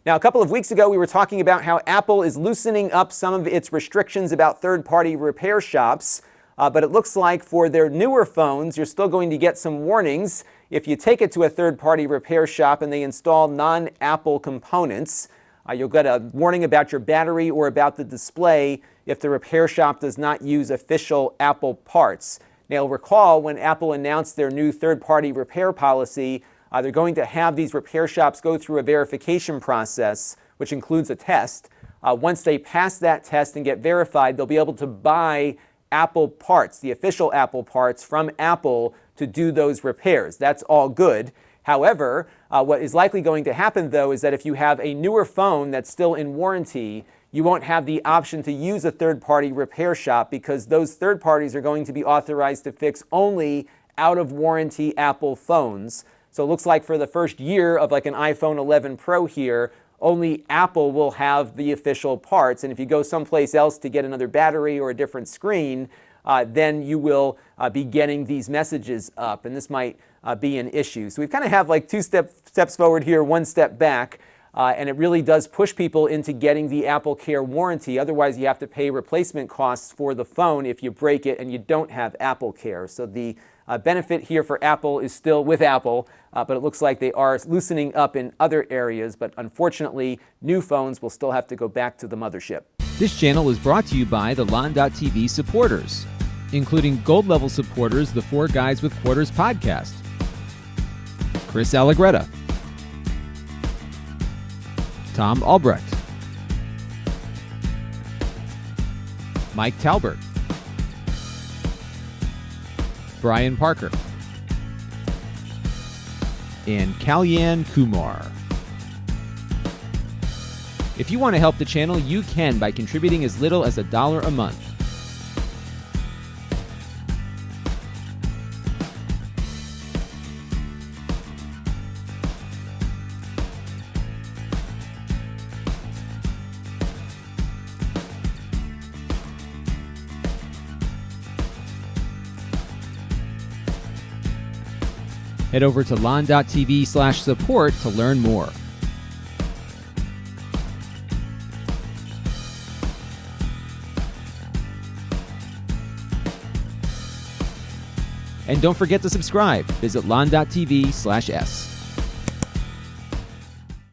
Now, a couple of weeks ago, we were talking about how Apple is loosening up some of its restrictions about third-party repair shops, but it looks like for their newer phones, you're still going to get some warnings if you take it to a third-party repair shop and they install non-Apple components. You'll get a warning about your battery or about the display if the repair shop does not use official Apple parts. Now, recall when Apple announced their new third-party repair policy, they're going to have these repair shops go through a verification process, which includes a test. Once they pass that test and get verified, they'll be able to buy Apple parts, the official Apple parts from Apple to do those repairs. That's all good. However, what is likely going to happen, though, is that if you have a newer phone that's still in warranty, you won't have the option to use a third-party repair shop because those third parties are going to be authorized to fix only out-of-warranty Apple phones. So it looks like for the first year of like an iPhone 11 Pro here, only Apple will have the official parts. And if you go someplace else to get another battery or a different screen, then you will be getting these messages up. And this might be an issue. So we kind of have like two steps forward here, one step back. And it really does push people into getting the Apple Care warranty. Otherwise, you have to pay replacement costs for the phone if you break it and you don't have Apple Care. So the benefit here for Apple is still with Apple, but it looks like they are loosening up in other areas. But unfortunately, new phones will still have to go back to the mothership. This channel is brought to you by the Lon.TV supporters, including gold-level supporters, the Four Guys with Quarters podcast, Chris Allegretta, Tom Albrecht, Mike Talbert, Brian Parker, and Kalyan Kumar. If you want to help the channel, you can by contributing as little as $1 a month. Head over to Lon.TV/support to learn more. And don't forget to subscribe. Visit Lon.TV/s.